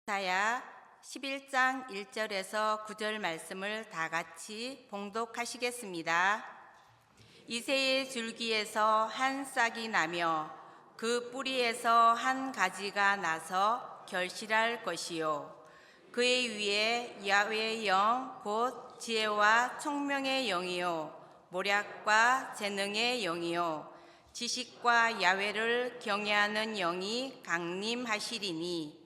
이사야 11장 1절에서 9절 말씀을 다 같이 봉독하시겠습니다. 이새의 줄기에서 한 싹이 나며 그 뿌리에서 한 가지가 나서 결실할 것이요 그의 위에 야훼의 영 곧 지혜와 총명의 영이요 모략과 재능의 영이요 지식과 야훼를 경외하는 영이 강림하시리니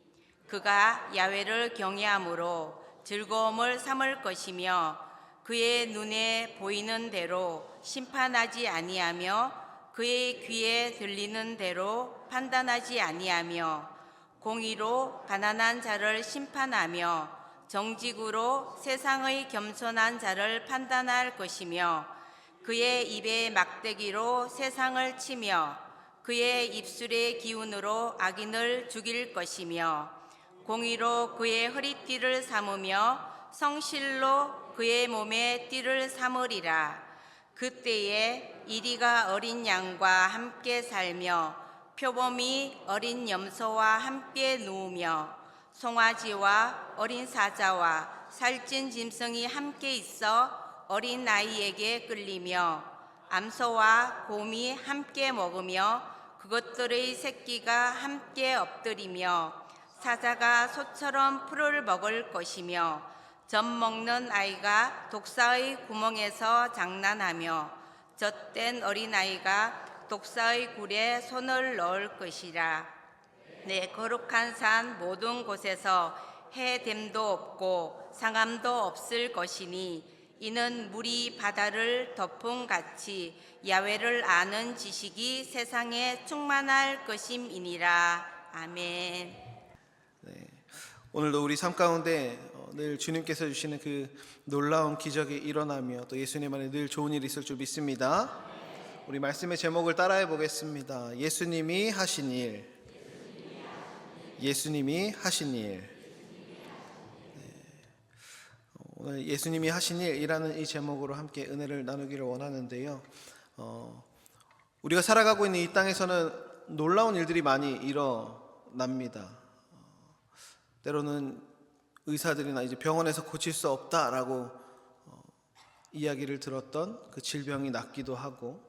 그가 야훼를 경외함으로 즐거움을 삼을 것이며 그의 눈에 보이는 대로 심판하지 아니하며 그의 귀에 들리는 대로 판단하지 아니하며 공의로 가난한 자를 심판하며 정직으로 세상의 겸손한 자를 판단할 것이며 그의 입의 막대기로 세상을 치며 그의 입술의 기운으로 악인을 죽일 것이며 공의로 그의 허리띠를 삼으며 성실로 그의 몸에 띠를 삼으리라. 그때에 이리가 어린 양과 함께 살며 표범이 어린 염소와 함께 누우며 송아지와 어린 사자와 살찐 짐승이 함께 있어 어린 아이에게 끌리며 암소와 곰이 함께 먹으며 그것들의 새끼가 함께 엎드리며 사자가 소처럼 풀을 먹을 것이며 젖 먹는 아이가 독사의 구멍에서 장난하며 젖된 어린아이가 독사의 굴에 손을 넣을 것이라. 내 거룩한 산 모든 곳에서 해됨도 없고 상함도 없을 것이니 이는 물이 바다를 덮음같이 야훼를 아는 지식이 세상에 충만할 것임이니라. 아멘. 오늘도 우리 삶 가운데 늘 주님께서 주시는 그 놀라운 기적이 일어나며 또 예수님 안에 늘 좋은 일이 있을 줄 믿습니다. 우리 말씀의 제목을 따라해 보겠습니다. 예수님이 하신 일. 예수님이 하신 일. 오늘 예수님이 하신 일이라는 이 제목으로 함께 은혜를 나누기를 원하는데요. 우리가 살아가고 있는 이 땅에서는 놀라운 일들이 많이 일어납니다. 때로는 의사들이나 이제 병원에서 고칠 수 없다라고 이야기를 들었던 그 질병이 낫기도 하고,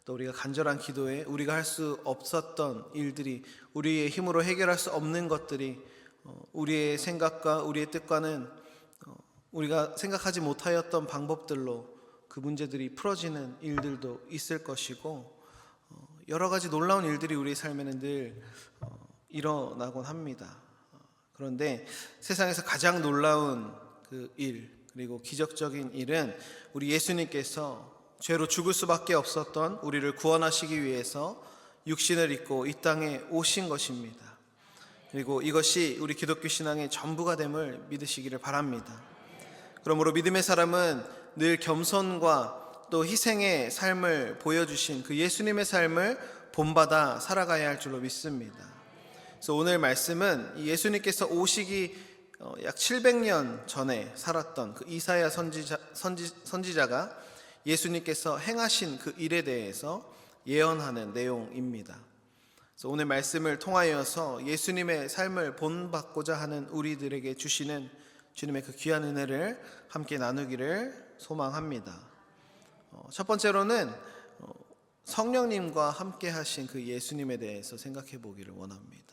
또 우리가 간절한 기도에 우리가 할 수 없었던 일들이, 우리의 힘으로 해결할 수 없는 것들이 우리의 생각과 우리의 뜻과는 우리가 생각하지 못하였던 방법들로 그 문제들이 풀어지는 일들도 있을 것이고, 여러 가지 놀라운 일들이 우리의 삶에는 늘 일어나곤 합니다. 그런데 세상에서 가장 놀라운 그 일, 그리고 기적적인 일은 우리 예수님께서 죄로 죽을 수밖에 없었던 우리를 구원하시기 위해서 육신을 입고 이 땅에 오신 것입니다. 그리고 이것이 우리 기독교 신앙의 전부가 됨을 믿으시기를 바랍니다. 그러므로 믿음의 사람은 늘 겸손과 또 희생의 삶을 보여주신 그 예수님의 삶을 본받아 살아가야 할 줄로 믿습니다. 그래서 오늘 말씀은 예수님께서 오시기 약 700년 전에 살았던 그 이사야 선지자가 예수님께서 행하신 그 일에 대해서 예언하는 내용입니다. 그래서 오늘 말씀을 통하여서 예수님의 삶을 본받고자 하는 우리들에게 주시는 주님의 그 귀한 은혜를 함께 나누기를 소망합니다. 첫 번째로는 성령님과 함께 하신 그 예수님에 대해서 생각해 보기를 원합니다.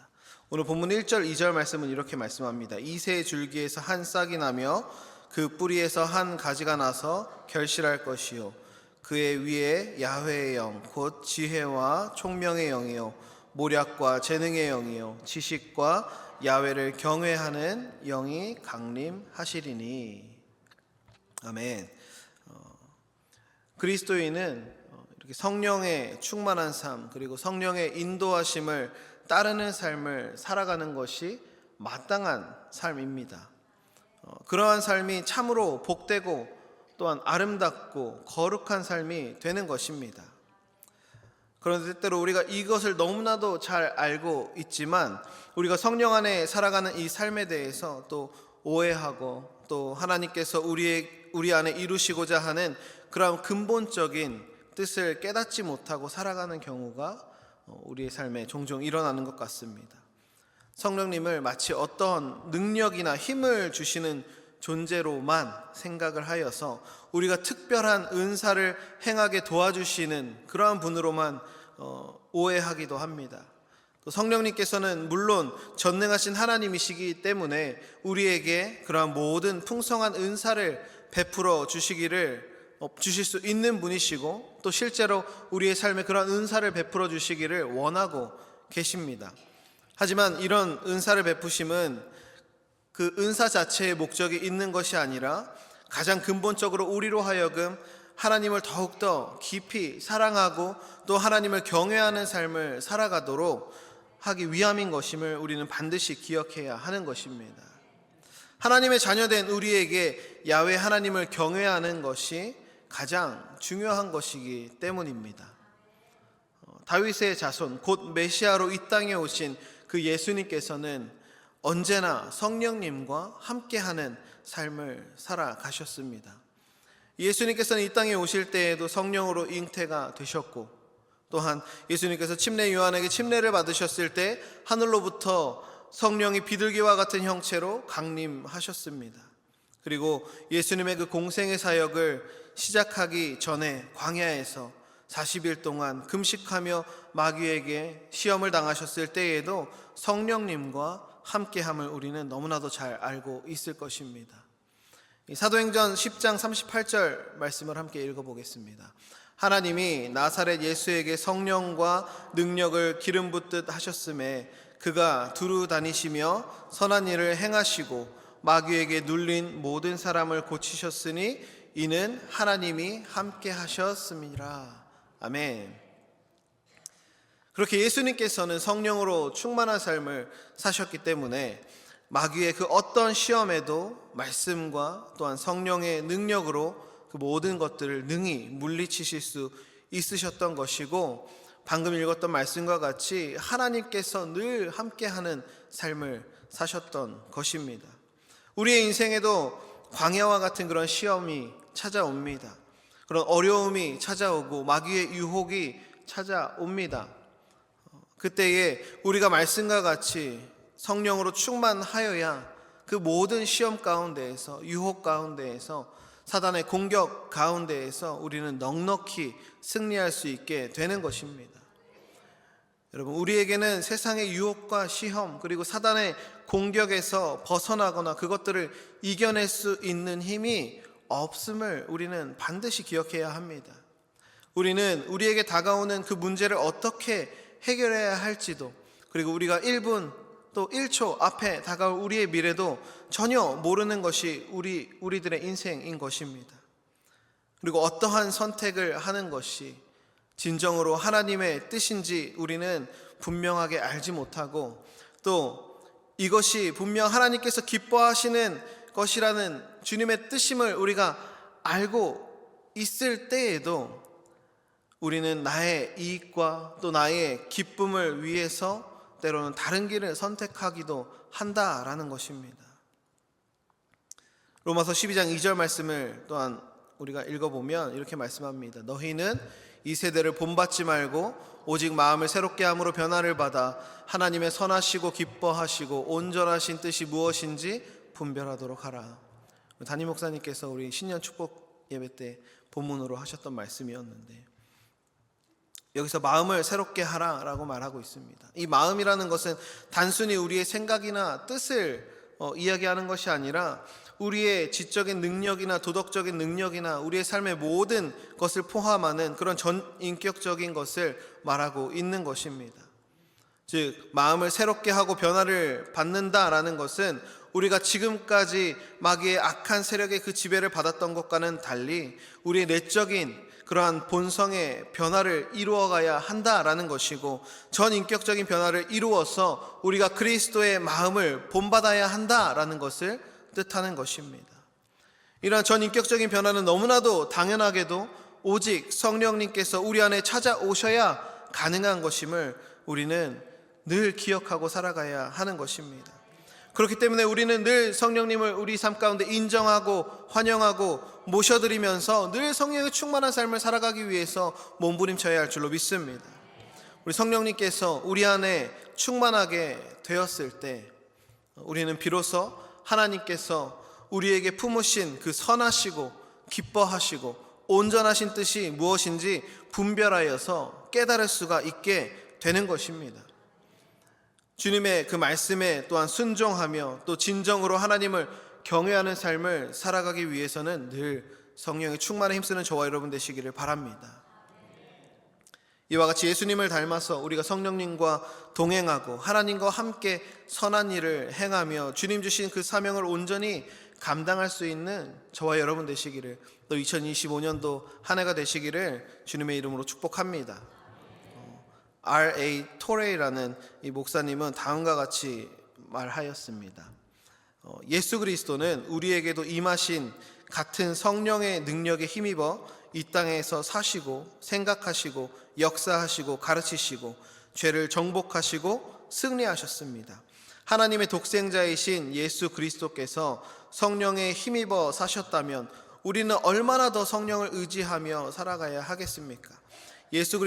오늘 본문 1절 2절 말씀은 이렇게 말씀합니다. 이새의 줄기에서 한 싹이 나며 그 뿌리에서 한 가지가 나서 결실할 것이요 그의 위에 야훼의 영 곧 지혜와 총명의 영이요 모략과 재능의 영이요 지식과 야훼를 경외하는 영이 강림하시리니. 아멘. 그리스도인은 이렇게 성령의 충만한 삶, 그리고 성령의 인도하심을 따르는 삶을 살아가는 것이 마땅한 삶입니다. 그러한 삶이 참으로 복되고 또한 아름답고 거룩한 삶이 되는 것입니다. 그런데 때때로 우리가 이것을 너무나도 잘 알고 있지만 우리가 성령 안에 살아가는 이 삶에 대해서 또 오해하고, 또 하나님께서 우리 안에 이루시고자 하는 그런 근본적인 뜻을 깨닫지 못하고 살아가는 경우가 우리의 삶에 종종 일어나는 것 같습니다. 성령님을 마치 어떤 능력이나 힘을 주시는 존재로만 생각을 하여서 우리가 특별한 은사를 행하게 도와주시는 그러한 분으로만 오해하기도 합니다. 또 성령님께서는 물론 전능하신 하나님이시기 때문에 우리에게 그러한 모든 풍성한 은사를 베풀어 주실 수 있는 분이시고, 또 실제로 우리의 삶에 그러한 은사를 베풀어 주시기를 원하고 계십니다. 하지만 이런 은사를 베푸심은 그 은사 자체의 목적이 있는 것이 아니라 가장 근본적으로 우리로 하여금 하나님을 더욱더 깊이 사랑하고 또 하나님을 경외하는 삶을 살아가도록 하기 위함인 것임을 우리는 반드시 기억해야 하는 것입니다. 하나님의 자녀된 우리에게 야훼 하나님을 경외하는 것이 가장 중요한 것이기 때문입니다. 다윗의 자손 곧 메시아로 이 땅에 오신 그 예수님께서는 언제나 성령님과 함께하는 삶을 살아가셨습니다. 예수님께서는 이 땅에 오실 때에도 성령으로 잉태가 되셨고, 또한 예수님께서 침례 요한에게 침례를 받으셨을 때 하늘로부터 성령이 비둘기와 같은 형체로 강림하셨습니다. 그리고 예수님의 그 공생의 사역을 시작하기 전에 광야에서 40일 동안 금식하며 마귀에게 시험을 당하셨을 때에도 성령님과 함께함을 우리는 너무나도 잘 알고 있을 것입니다. 사도행전 10장 38절 말씀을 함께 읽어보겠습니다. 하나님이 나사렛 예수에게 성령과 능력을 기름 붓듯 하셨음에 그가 두루 다니시며 선한 일을 행하시고 마귀에게 눌린 모든 사람을 고치셨으니 이는 하나님이 함께 하셨음이라. 아멘. 그렇게 예수님께서는 성령으로 충만한 삶을 사셨기 때문에 마귀의 그 어떤 시험에도 말씀과 또한 성령의 능력으로 그 모든 것들을 능히 물리치실 수 있으셨던 것이고, 방금 읽었던 말씀과 같이 하나님께서 늘 함께하는 삶을 사셨던 것입니다. 우리의 인생에도 광야와 같은 그런 시험이 찾아옵니다. 그런 어려움이 찾아오고 마귀의 유혹이 찾아옵니다. 그때에 우리가 말씀과 같이 성령으로 충만하여야 그 모든 시험 가운데에서, 유혹 가운데에서, 사단의 공격 가운데에서 우리는 넉넉히 승리할 수 있게 되는 것입니다. 여러분, 우리에게는 세상의 유혹과 시험 그리고 사단의 공격에서 벗어나거나 그것들을 이겨낼 수 있는 힘이 없음을 우리는 반드시 기억해야 합니다. 우리는 우리에게 다가오는 그 문제를 어떻게 해결해야 할지도, 그리고 우리가 1분 또 1초 앞에 다가올 우리의 미래도 전혀 모르는 것이 우리들의 인생인 것입니다. 그리고 어떠한 선택을 하는 것이 진정으로 하나님의 뜻인지 우리는 분명하게 알지 못하고, 또 이것이 분명 하나님께서 기뻐하시는 것이라는 주님의 뜻임을 우리가 알고 있을 때에도 우리는 나의 이익과 또 나의 기쁨을 위해서 때로는 다른 길을 선택하기도 한다라는 것입니다. 로마서 12장 2절 말씀을 또한 우리가 읽어보면 이렇게 말씀합니다. 너희는 이 세대를 본받지 말고 오직 마음을 새롭게 함으로 변화를 받아 하나님의 선하시고 기뻐하시고 온전하신 뜻이 무엇인지 분별하도록 하라. 담임 목사님께서 우리 신년 축복 예배 때 본문으로 하셨던 말씀이었는데, 여기서 마음을 새롭게 하라라고 말하고 있습니다. 이 마음이라는 것은 단순히 우리의 생각이나 뜻을 이야기하는 것이 아니라 우리의 지적인 능력이나 도덕적인 능력이나 우리의 삶의 모든 것을 포함하는 그런 전인격적인 것을 말하고 있는 것입니다. 즉, 마음을 새롭게 하고 변화를 받는다라는 것은 우리가 지금까지 마귀의 악한 세력의 그 지배를 받았던 것과는 달리 우리의 내적인 그러한 본성의 변화를 이루어가야 한다라는 것이고, 전인격적인 변화를 이루어서 우리가 그리스도의 마음을 본받아야 한다라는 것을 뜻하는 것입니다. 이러한 전인격적인 변화는 너무나도 당연하게도 오직 성령님께서 우리 안에 찾아오셔야 가능한 것임을 우리는 늘 기억하고 살아가야 하는 것입니다. 그렇기 때문에 우리는 늘 성령님을 우리 삶 가운데 인정하고 환영하고 모셔드리면서 늘 성령의 충만한 삶을 살아가기 위해서 몸부림쳐야 할 줄로 믿습니다. 우리 성령님께서 우리 안에 충만하게 되었을 때 우리는 비로소 하나님께서 우리에게 품으신 그 선하시고 기뻐하시고 온전하신 뜻이 무엇인지 분별하여서 깨달을 수가 있게 되는 것입니다. 주님의 그 말씀에 또한 순종하며 또 진정으로 하나님을 경외하는 삶을 살아가기 위해서는 늘 성령의 충만에 힘쓰는 저와 여러분 되시기를 바랍니다. 이와 같이 예수님을 닮아서 우리가 성령님과 동행하고 하나님과 함께 선한 일을 행하며 주님 주신 그 사명을 온전히 감당할 수 있는 저와 여러분 되시기를, 또 2025년도 한 해가 되시기를 주님의 이름으로 축복합니다. R.A. 토레이라는 이 목사님은 다음과 같이 말하였습니다. 예수 그리스도는 우리에게도 임하신 같은 성령의 능력에 힘입어 이 땅에서 사시고 생각하시고 역사하시고 가르치시고 죄를 정복하시고 승리하셨습니다. 하나님의 독생자이신 예수 그리스도께서 성령에 힘입어 사셨다면 우리는 얼마나 더 성령을 의지하며 살아가야 하겠습니까? 예수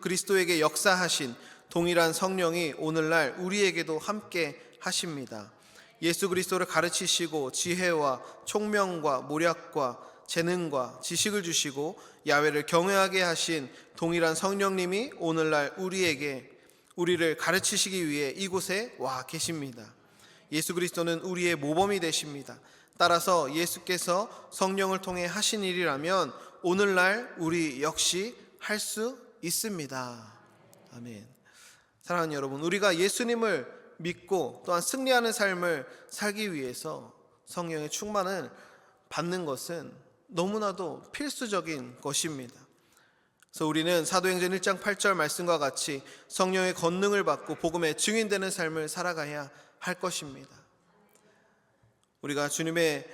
그리스도에게 역사하신 동일한 성령이 오늘날 우리에게도 함께 하십니다. 예수 그리스도를 가르치시고 지혜와 총명과 모략과 재능과 지식을 주시고 야훼를 경외하게 하신 동일한 성령님이 오늘날 우리를 가르치시기 위해 이곳에 와 계십니다. 예수 그리스도는 우리의 모범이 되십니다. 따라서 예수께서 성령을 통해 하신 일이라면 오늘날 우리 역시 할 수 있습니다. 아멘. 사랑하는 여러분, 우리가 예수님을 믿고 또한 승리하는 삶을 살기 위해서 성령의 충만을 받는 것은 너무나도 필수적인 것입니다. 그래서 우리는 사도행전 1장 8절 말씀과 같이 성령의 권능을 받고 복음의 증인되는 삶을 살아가야 할 것입니다. 우리가 주님의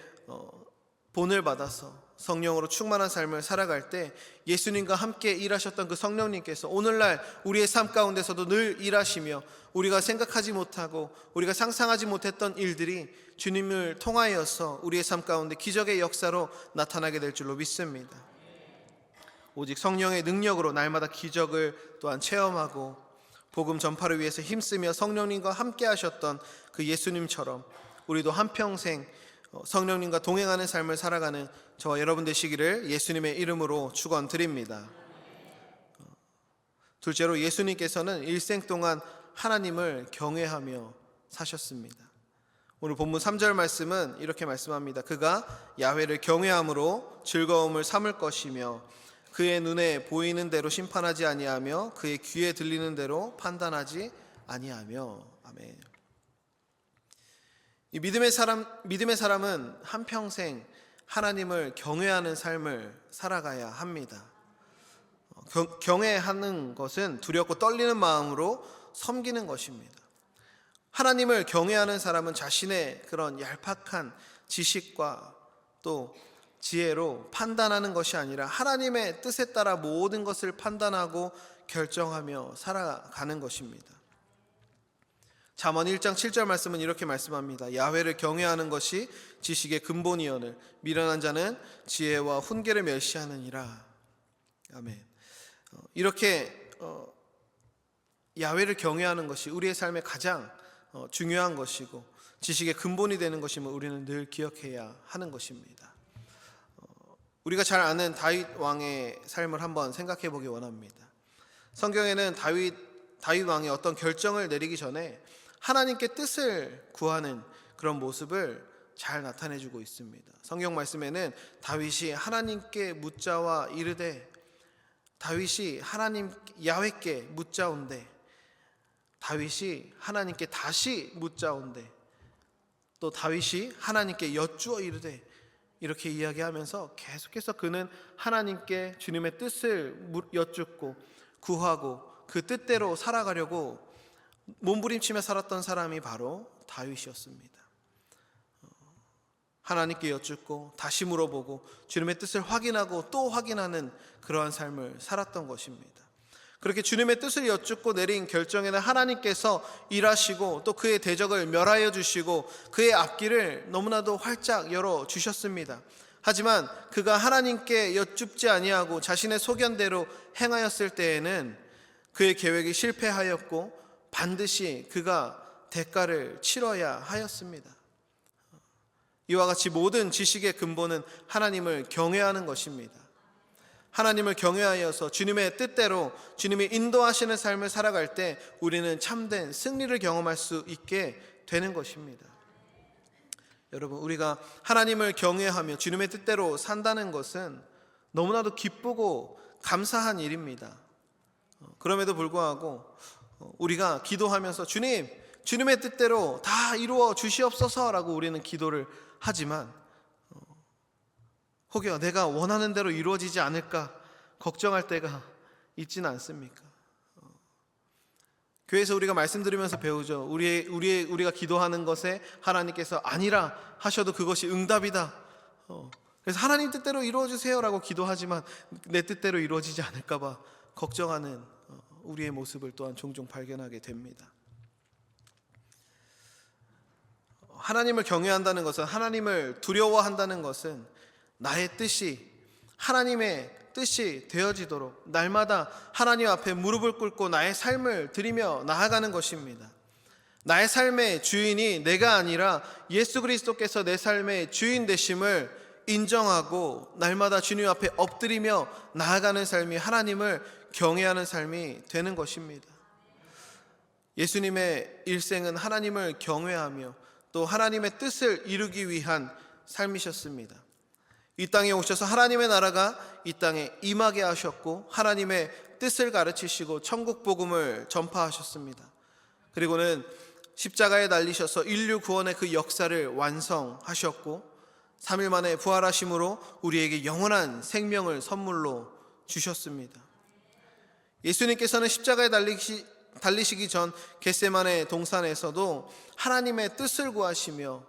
본을 받아서 성령으로 충만한 삶을 살아갈 때 예수님과 함께 일하셨던 그 성령님께서 오늘날 우리의 삶 가운데서도 늘 일하시며 우리가 생각하지 못하고 우리가 상상하지 못했던 일들이 주님을 통하여서 우리의 삶 가운데 기적의 역사로 나타나게 될 줄로 믿습니다. 오직 성령의 능력으로 날마다 기적을 또한 체험하고 복음 전파를 위해서 힘쓰며 성령님과 함께 하셨던 그 예수님처럼 우리도 한평생 성령님과 동행하는 삶을 살아가는 저와 여러분 되시기를 예수님의 이름으로 축원드립니다. 둘째로 예수님께서는 일생 동안 하나님을 경외하며 사셨습니다. 오늘 본문 3절 말씀은 이렇게 말씀합니다. 그가 야훼를 경외함으로 즐거움을 삼을 것이며 그의 눈에 보이는 대로 심판하지 아니하며 그의 귀에 들리는 대로 판단하지 아니하며. 아멘. 이 믿음의 사람은 한평생 하나님을 경외하는 삶을 살아가야 합니다. 경외하는 것은 두렵고 떨리는 마음으로 섬기는 것입니다. 하나님을 경외하는 사람은 자신의 그런 얄팍한 지식과 또 지혜로 판단하는 것이 아니라 하나님의 뜻에 따라 모든 것을 판단하고 결정하며 살아가는 것입니다. 잠언 1장 7절 말씀은 이렇게 말씀합니다. 야훼를 경외하는 것이 지식의 근본이오늘 미련한 자는 지혜와 훈계를 멸시하느니라. 아멘. 이렇게 야훼를 경외하는 것이 우리의 삶의 가장 중요한 것이고 지식의 근본이 되는 것임을 우리는 늘 기억해야 하는 것입니다. 우리가 잘 아는 다윗 왕의 삶을 한번 생각해 보기 원합니다. 성경에는 다윗 왕이 어떤 결정을 내리기 전에 하나님께 뜻을 구하는 그런 모습을 잘 나타내주고 있습니다. 성경 말씀에는 다윗이 하나님께 묻자와 이르되, 다윗이 하나님 야훼께 묻자온데, 다윗이 하나님께 다시 묻자온데, 또 다윗이 하나님께 여쭈어 이르되, 이렇게 이야기하면서 계속해서 그는 하나님께 주님의 뜻을 여쭙고 구하고 그 뜻대로 살아가려고 몸부림치며 살았던 사람이 바로 다윗이었습니다. 하나님께 여쭙고 다시 물어보고 주님의 뜻을 확인하고 또 확인하는 그러한 삶을 살았던 것입니다. 그렇게 주님의 뜻을 여쭙고 내린 결정에는 하나님께서 일하시고 또 그의 대적을 멸하여 주시고 그의 앞길을 너무나도 활짝 열어주셨습니다. 하지만 그가 하나님께 여쭙지 아니하고 자신의 소견대로 행하였을 때에는 그의 계획이 실패하였고 반드시 그가 대가를 치러야 하였습니다. 이와 같이 모든 지식의 근본은 하나님을 경외하는 것입니다. 하나님을 경외하여서 주님의 뜻대로 주님이 인도하시는 삶을 살아갈 때 우리는 참된 승리를 경험할 수 있게 되는 것입니다. 여러분, 우리가 하나님을 경외하며 주님의 뜻대로 산다는 것은 너무나도 기쁘고 감사한 일입니다. 그럼에도 불구하고 우리가 기도하면서 주님의 뜻대로 다 이루어 주시옵소서라고 우리는 기도를 하지만 혹여 내가 원하는 대로 이루어지지 않을까 걱정할 때가 있지는 않습니까? 교회에서 우리가 말씀 들으면서 배우죠. 우리가 기도하는 것에 하나님께서 아니라 하셔도 그것이 응답이다. 그래서 하나님 뜻대로 이루어주세요라고 기도하지만 내 뜻대로 이루어지지 않을까 봐 걱정하는 우리의 모습을 또한 종종 발견하게 됩니다. 하나님을 경외한다는 것은, 하나님을 두려워한다는 것은 나의 뜻이 하나님의 뜻이 되어지도록 날마다 하나님 앞에 무릎을 꿇고 나의 삶을 드리며 나아가는 것입니다. 나의 삶의 주인이 내가 아니라 예수 그리스도께서 내 삶의 주인 되심을 인정하고 날마다 주님 앞에 엎드리며 나아가는 삶이 하나님을 경외하는 삶이 되는 것입니다. 예수님의 일생은 하나님을 경외하며 또 하나님의 뜻을 이루기 위한 삶이셨습니다. 이 땅에 오셔서 하나님의 나라가 이 땅에 임하게 하셨고 하나님의 뜻을 가르치시고 천국 복음을 전파하셨습니다. 그리고는 십자가에 달리셔서 인류 구원의 그 역사를 완성하셨고 3일 만에 부활하심으로 우리에게 영원한 생명을 선물로 주셨습니다. 예수님께서는 십자가에 달리시기 전 겟세마네 동산에서도 하나님의 뜻을 구하시며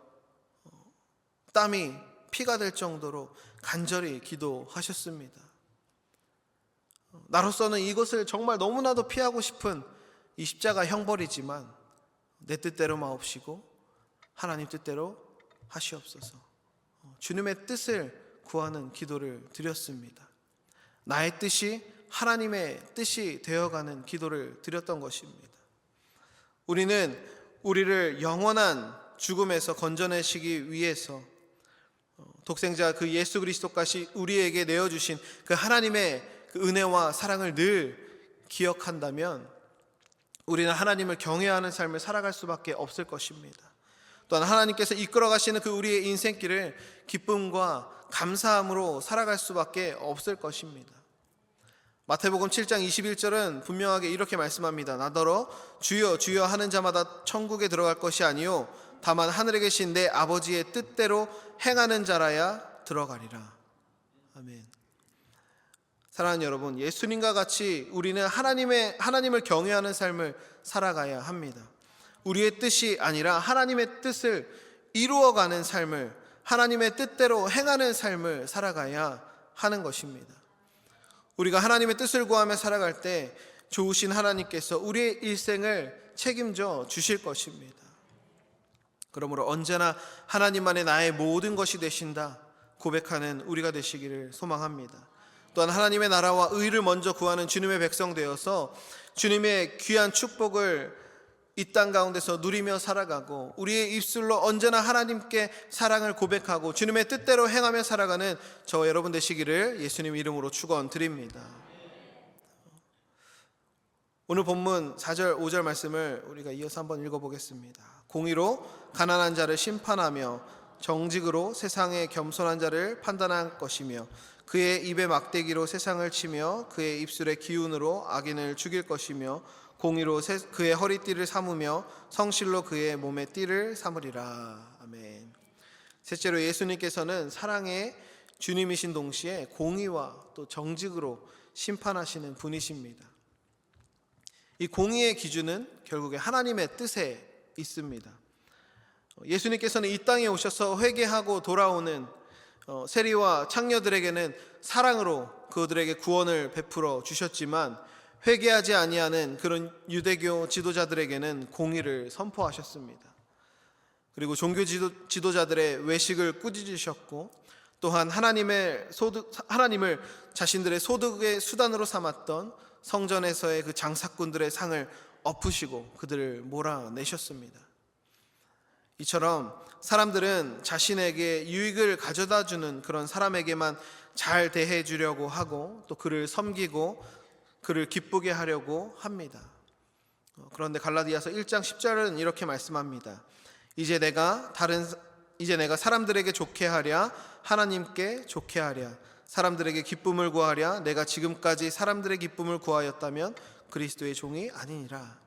땀이 피가 될 정도로 간절히 기도하셨습니다. 나로서는 이것을 정말 너무나도 피하고 싶은 이 십자가 형벌이지만 내 뜻대로 마옵시고 하나님 뜻대로 하시옵소서. 주님의 뜻을 구하는 기도를 드렸습니다. 나의 뜻이 하나님의 뜻이 되어가는 기도를 드렸던 것입니다. 우리는 우리를 영원한 죽음에서 건져내시기 위해서 독생자 그 예수 그리스도까지 우리에게 내어주신 그 하나님의 그 은혜와 사랑을 늘 기억한다면 우리는 하나님을 경외하는 삶을 살아갈 수밖에 없을 것입니다. 또한 하나님께서 이끌어 가시는 그 우리의 인생길을 기쁨과 감사함으로 살아갈 수밖에 없을 것입니다. 마태복음 7장 21절은 분명하게 이렇게 말씀합니다. 나더러 주여 주여 하는 자마다 천국에 들어갈 것이 아니요 다만 하늘에 계신 내 아버지의 뜻대로 행하는 자라야 들어가리라. 아멘. 사랑하는 여러분, 예수님과 같이 우리는 하나님을 경외하는 삶을 살아가야 합니다. 우리의 뜻이 아니라 하나님의 뜻을 이루어가는 삶을, 하나님의 뜻대로 행하는 삶을 살아가야 하는 것입니다. 우리가 하나님의 뜻을 구하며 살아갈 때 좋으신 하나님께서 우리의 일생을 책임져 주실 것입니다. 그러므로 언제나 하나님만의 나의 모든 것이 되신다 고백하는 우리가 되시기를 소망합니다. 또한 하나님의 나라와 의를 먼저 구하는 주님의 백성 되어서 주님의 귀한 축복을 이 땅 가운데서 누리며 살아가고 우리의 입술로 언제나 하나님께 사랑을 고백하고 주님의 뜻대로 행하며 살아가는 저와 여러분 되시기를 예수님 이름으로 축원드립니다. 오늘 본문 4절 5절 말씀을 우리가 이어서 한번 읽어보겠습니다. 공의로 가난한 자를 심판하며 정직으로 세상의 겸손한 자를 판단할 것이며 그의 입에 막대기로 세상을 치며 그의 입술의 기운으로 악인을 죽일 것이며 공의로 그의 허리띠를 삼으며 성실로 그의 몸의 띠를 삼으리라. 아멘. 셋째로 예수님께서는 사랑의 주님이신 동시에 공의와 또 정직으로 심판하시는 분이십니다. 이 공의의 기준은 결국에 하나님의 뜻에 있습니다. 예수님께서는 이 땅에 오셔서 회개하고 돌아오는 세리와 창녀들에게는 사랑으로 그들에게 구원을 베풀어 주셨지만 회개하지 아니하는 그런 유대교 지도자들에게는 공의를 선포하셨습니다. 그리고 종교 지도자들의 외식을 꾸짖으셨고 또한 하나님을 자신들의 소득의 수단으로 삼았던 성전에서의 그 장사꾼들의 상을 엎으시고 그들을 몰아내셨습니다. 이처럼 사람들은 자신에게 유익을 가져다 주는 그런 사람에게만 잘 대해 주려고 하고 또 그를 섬기고 그를 기쁘게 하려고 합니다. 그런데 갈라디아서 1장 10절은 이렇게 말씀합니다. 이제 내가 사람들에게 좋게 하랴 하나님께 좋게 하랴 사람들에게 기쁨을 구하랴 내가 지금까지 사람들의 기쁨을 구하였다면 그리스도의 종이 아니니라.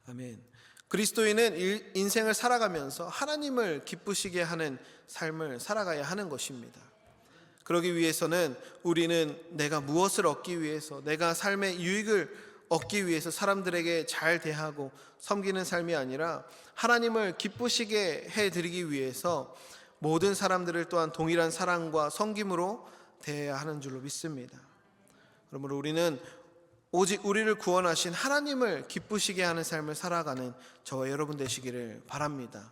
아멘. 그리스도인은 인생을 살아가면서 하나님을 기쁘시게 하는 삶을 살아가야 하는 것입니다. 그러기 위해서는 우리는 내가 무엇을 얻기 위해서, 내가 삶의 유익을 얻기 위해서 사람들에게 잘 대하고 섬기는 삶이 아니라 하나님을 기쁘시게 해드리기 위해서 모든 사람들을 또한 동일한 사랑과 섬김으로 대해야 하는 줄로 믿습니다. 그러므로 우리는 오직 우리를 구원하신 하나님을 기쁘시게 하는 삶을 살아가는 저와 여러분 되시기를 바랍니다.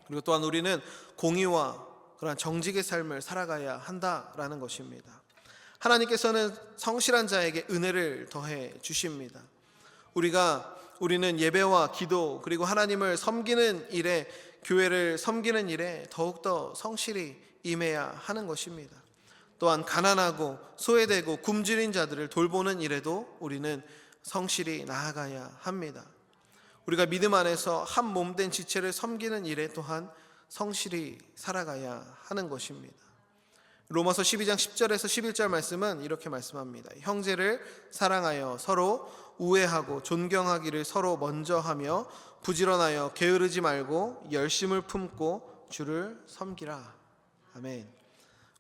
그리고 또한 우리는 공의와 그러한 정직의 삶을 살아가야 한다라는 것입니다. 하나님께서는 성실한 자에게 은혜를 더해 주십니다. 우리는 예배와 기도 그리고 하나님을 섬기는 일에, 교회를 섬기는 일에 더욱더 성실히 임해야 하는 것입니다. 또한 가난하고 소외되고 굶주린 자들을 돌보는 일에도 우리는 성실히 나아가야 합니다. 우리가 믿음 안에서 한 몸된 지체를 섬기는 일에 또한 성실히 살아가야 하는 것입니다. 로마서 12장 10절에서 11절 말씀은 이렇게 말씀합니다. 형제를 사랑하여 서로 우애하고 존경하기를 서로 먼저 하며 부지런하여 게으르지 말고 열심을 품고 주를 섬기라. 아멘.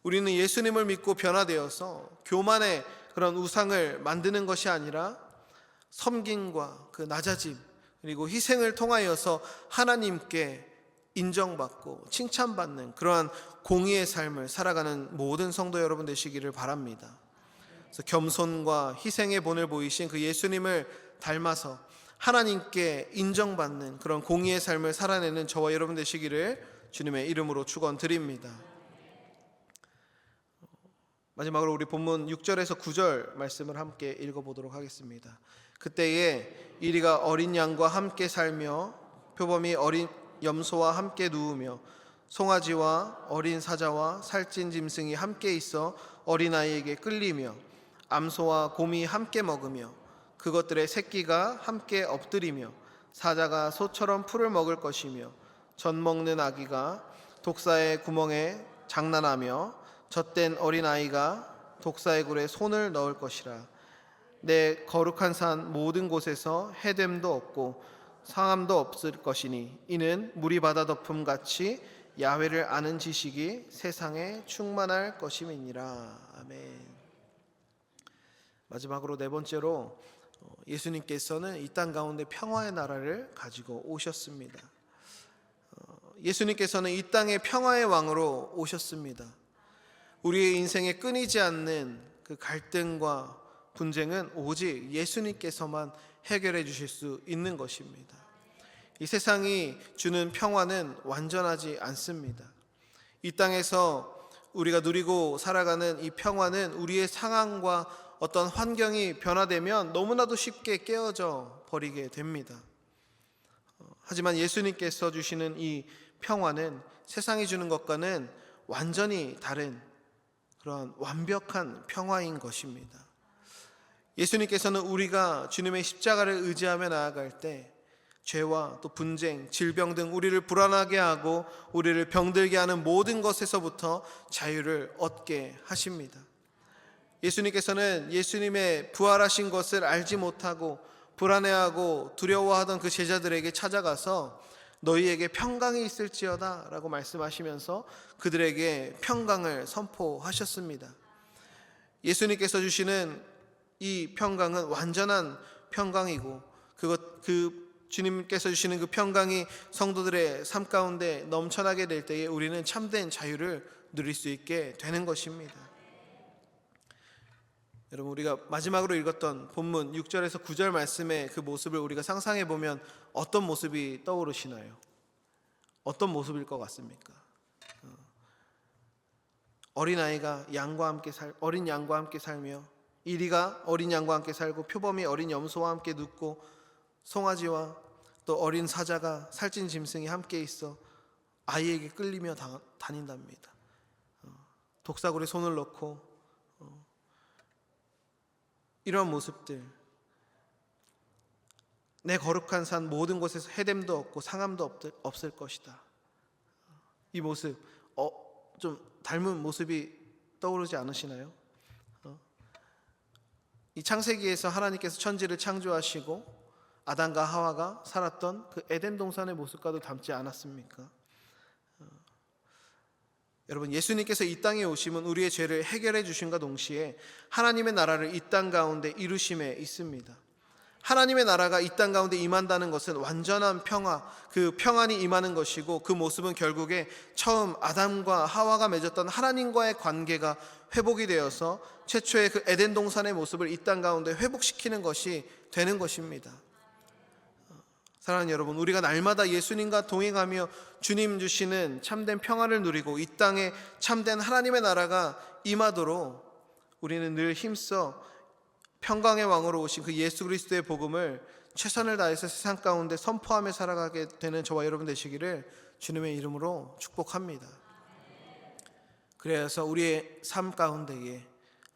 우리는 예수님을 믿고 변화되어서 교만의 그런 우상을 만드는 것이 아니라 섬김과 그 낮아짐 그리고 희생을 통하여서 하나님께 인정받고 칭찬받는 그러한 공의의 삶을 살아가는 모든 성도 여러분 되시기를 바랍니다. 그래서 겸손과 희생의 본을 보이신 그 예수님을 닮아서 하나님께 인정받는 그런 공의의 삶을 살아내는 저와 여러분 되시기를 주님의 이름으로 축원드립니다. 마지막으로 우리 본문 6절에서 9절 말씀을 함께 읽어보도록 하겠습니다. 그때에 이리가 어린 양과 함께 살며 표범이 어린 염소와 함께 누우며 송아지와 어린 사자와 살찐 짐승이 함께 있어 어린아이에게 끌리며 암소와 곰이 함께 먹으며 그것들의 새끼가 함께 엎드리며 사자가 소처럼 풀을 먹을 것이며 젖 먹는 아기가 독사의 구멍에 장난하며 젖된 어린아이가 독사의 굴에 손을 넣을 것이라. 내 거룩한 산 모든 곳에서 해됨도 없고 상함도 없을 것이니 이는 물이 바다 덮음 같이 야훼를 아는 지식이 세상에 충만할 것임이니라. 아멘. 마지막으로 네 번째로 예수님께서는 이 땅 가운데 평화의 나라를 가지고 오셨습니다. 예수님께서는 이 땅의 평화의 왕으로 오셨습니다. 우리의 인생에 끊이지 않는 그 갈등과 분쟁은 오직 예수님께서만 해결해 주실 수 있는 것입니다. 이 세상이 주는 평화는 완전하지 않습니다. 이 땅에서 우리가 누리고 살아가는 이 평화는 우리의 상황과 어떤 환경이 변화되면 너무나도 쉽게 깨어져 버리게 됩니다. 하지만 예수님께서 주시는 이 평화는 세상이 주는 것과는 완전히 다른 그런 완벽한 평화인 것입니다. 예수님께서는 우리가 주님의 십자가를 의지하며 나아갈 때 죄와 또 분쟁, 질병 등 우리를 불안하게 하고 우리를 병들게 하는 모든 것에서부터 자유를 얻게 하십니다. 예수님께서는 예수님의 부활하신 것을 알지 못하고 불안해하고 두려워하던 그 제자들에게 찾아가서 너희에게 평강이 있을지어다 라고 말씀하시면서 그들에게 평강을 선포하셨습니다. 예수님께서 주시는 이 평강은 완전한 평강이고 주님께서 주시는 그 평강이 성도들의 삶 가운데 넘쳐나게 될 때에 우리는 참된 자유를 누릴 수 있게 되는 것입니다. 여러분, 우리가 마지막으로 읽었던 본문 6절에서 9절 말씀의 그 모습을 우리가 상상해 보면 어떤 모습이 떠오르시나요? 어떤 모습일 것 같습니까? 어린아이가 어린 양과 함께 살며 이리가 어린 양과 함께 살고 표범이 어린 염소와 함께 눕고 송아지와 또 어린 사자가 살찐 짐승이 함께 있어 아이에게 끌리며 다닌답니다. 독사굴에 손을 넣고 이런 모습들, 내 거룩한 산 모든 곳에서 해됨도 없고 상함도 없을 것이다. 이 모습 좀 닮은 모습이 떠오르지 않으시나요? 이 창세기에서 하나님께서 천지를 창조하시고 아담과 하와가 살았던 그 에덴 동산의 모습과도 닮지 않았습니까? 여러분, 예수님께서 이 땅에 오심은 우리의 죄를 해결해 주심과 동시에 하나님의 나라를 이 땅 가운데 이루심에 있습니다. 하나님의 나라가 이 땅 가운데 임한다는 것은 완전한 평화, 그 평안이 임하는 것이고, 그 모습은 결국에 처음 아담과 하와가 맺었던 하나님과의 관계가 회복이 되어서 최초의 그 에덴 동산의 모습을 이 땅 가운데 회복시키는 것이 되는 것입니다. 사랑하는 여러분, 우리가 날마다 예수님과 동행하며 주님 주시는 참된 평화를 누리고 이 땅에 참된 하나님의 나라가 임하도록 우리는 늘 힘써 평강의 왕으로 오신 그 예수 그리스도의 복음을 최선을 다해서 세상 가운데 선포하며 살아가게 되는 저와 여러분 되시기를 주님의 이름으로 축복합니다. 그래서 우리의 삶 가운데에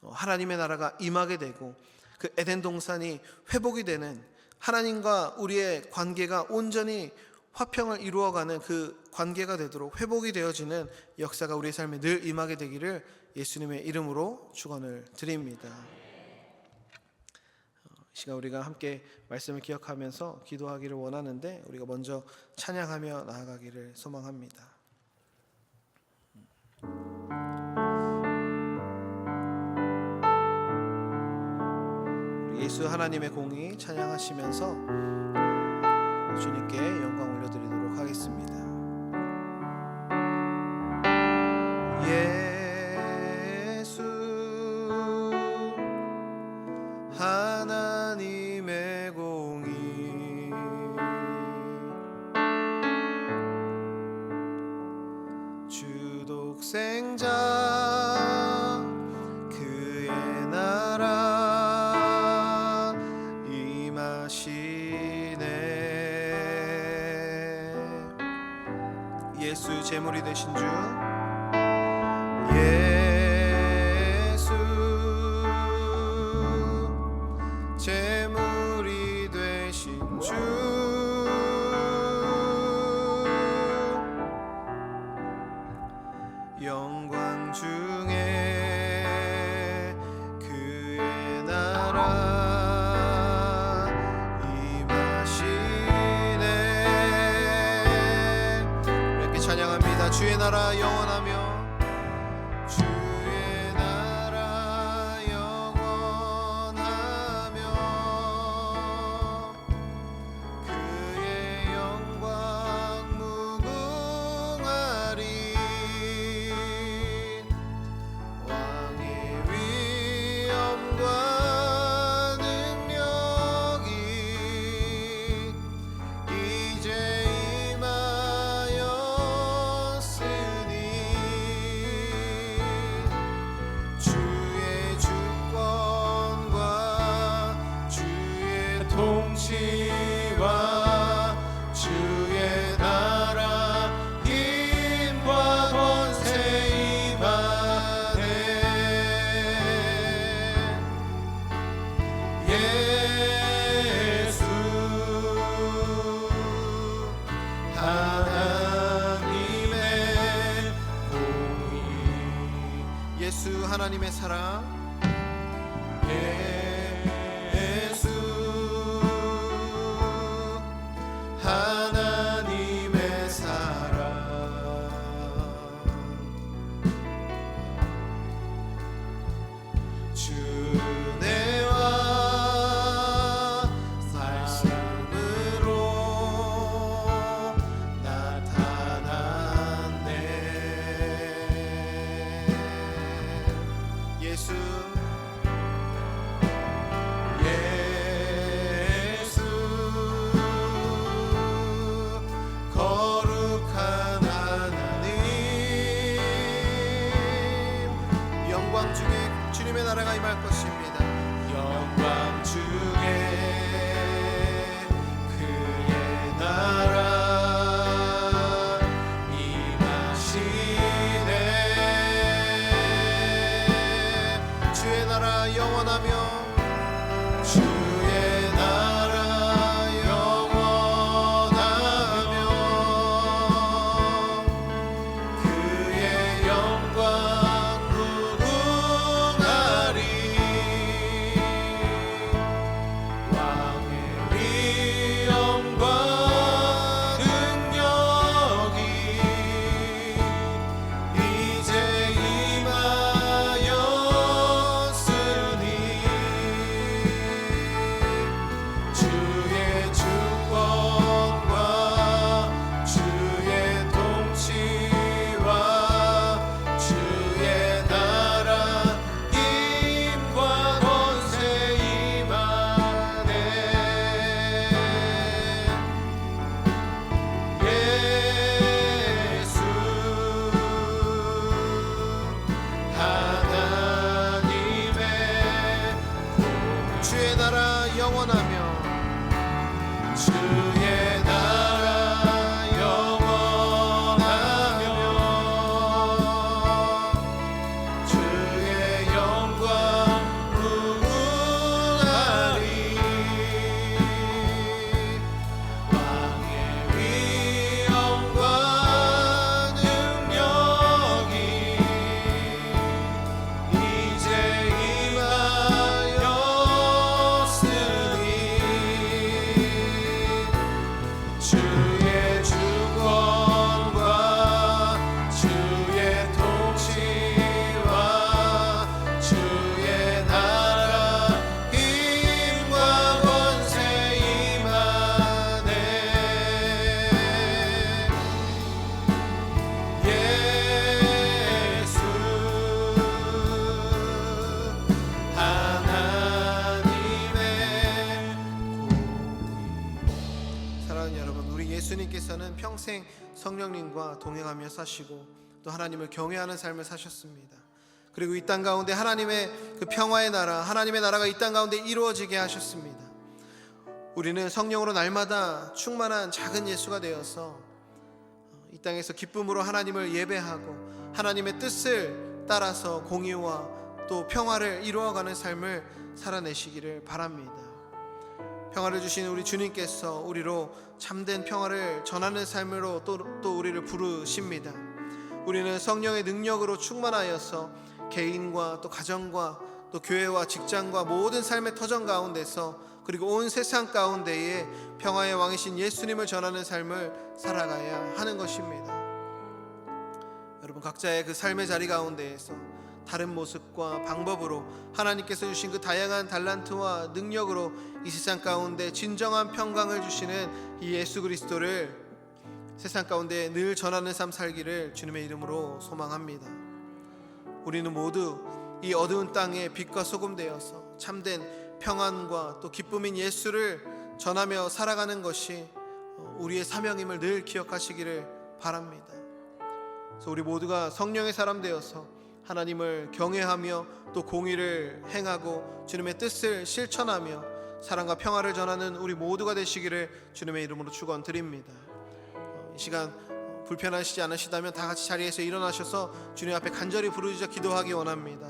하나님의 나라가 임하게 되고 그 에덴 동산이 회복이 되는, 하나님과 우리의 관계가 온전히 화평을 이루어가는 그 관계가 되도록 회복이 되어지는 역사가 우리의 삶에 늘 임하게 되기를 예수님의 이름으로 축원을 드립니다. 이 시간 우리가 함께 말씀을 기억하면서 기도하기를 원하는데, 우리가 먼저 찬양하며 나아가기를 소망합니다. 예수 하나님의 공의 찬양하시면서 주님께 영광 올려드리도록 하겠습니다. 예수 하나님의 공의 주 독생자 그의 나라 임하시네. 예수 제물이 되신 주, 예수 제물이 되신 주, 영광 중에 그의 나라 임하시네. 이렇게 찬양합니다. 주의 나라 영원하며 주의 나라 영원하며 그의 영광 무궁하리. 왕의 위엄과 능력이 이제 임하였으니 주의 주권과 주의 통치와 주의 나라 힘과 권세 임하네. 예수 하나님의 공의, 예수 하나님의 사랑, 예수 하나님의 사랑, 주내와 말씀으로 나타났네. 예수 나라가 임할 것입니다. 영광 중에 그의 나라 임하시네. 주의 나라 영원하며 주의 나라 영원하며 그의 영광 무궁하리. 왕의 위엄과 능력이 이제 임하였으니 주의 주권과 주의 통치와 주의 나라 힘과 권세 임하네. 예수 하나님의 주의 나라 영원하며 주의 나라 영원하며 주의 영광 무궁하리. 왕의 위엄과 능력이 이제 임하였으니 주의 주권과 주의 통치와 주의 나라 힘과 권세 임하네. 예수 하나님의 사랑하는 여러분, 우리 예수님께서는 평생 성령님과 동행하며 사시고 또 하나님을 경외하는 삶을 사셨습니다. 그리고 이 땅 가운데 하나님의 그 평화의 나라, 하나님의 나라가 이 땅 가운데 이루어지게 하셨습니다. 우리는 성령으로 날마다 충만한 작은 예수가 되어서 이 땅에서 기쁨으로 하나님을 예배하고 하나님의 뜻을 따라서 공의와 또 평화를 이루어가는 삶을 살아내시기를 바랍니다. 평화를 주신 우리 주님께서 우리로 참된 평화를 전하는 삶으로 또 우리를 부르십니다. 우리는 성령의 능력으로 충만하여서 개인과 또 가정과 또 교회와 직장과 모든 삶의 터전 가운데서 그리고 온 세상 가운데에 평화의 왕이신 예수님을 전하는 삶을 살아가야 하는 것입니다. 여러분, 각자의 그 삶의 자리 가운데에서 다른 모습과 방법으로 하나님께서 주신 그 다양한 달란트와 능력으로 이 세상 가운데 진정한 평강을 주시는 이 예수 그리스도를 세상 가운데 늘 전하는 삶 살기를 주님의 이름으로 소망합니다. 우리는 모두 이 어두운 땅에 빛과 소금 되어서 참된 평안과 또 기쁨인 예수를 전하며 살아가는 것이 우리의 사명임을 늘 기억하시기를 바랍니다. 그래서 우리 모두가 성령의 사람 되어서 하나님을 경외하며 또 공의를 행하고 주님의 뜻을 실천하며 사랑과 평화를 전하는 우리 모두가 되시기를 주님의 이름으로 축원드립니다. 이 시간 불편하시지 않으시다면 다 같이 자리에서 일어나셔서 주님 앞에 간절히 부르짖어 기도하기 원합니다.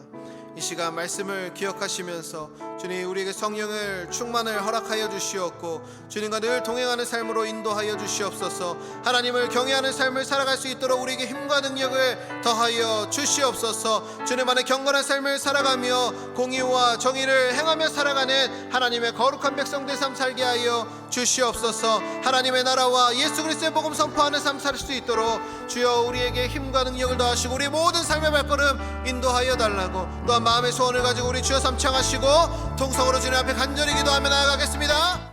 이 시간 말씀을 기억하시면서 주님 우리에게 성령을 충만을 허락하여 주시옵고 주님과 늘 동행하는 삶으로 인도하여 주시옵소서. 하나님을 경외하는 삶을 살아갈 수 있도록 우리에게 힘과 능력을 더하여 주시옵소서. 주님 안에 경건한 삶을 살아가며 공의와 정의를 행하며 살아가는 하나님의 거룩한 백성들 삶 살게 하여 주시옵소서. 하나님의 나라와 예수 그리스도의 복음 선포하는 삶 살 수 있도록 주여 우리에게 힘과 능력을 더하시고 우리 모든 삶의 발걸음 인도하여 달라고 또한 마음의 소원을 가지고 우리 주여 삼창하시고 통성으로 주님 앞에 간절히 기도하며 나아가겠습니다.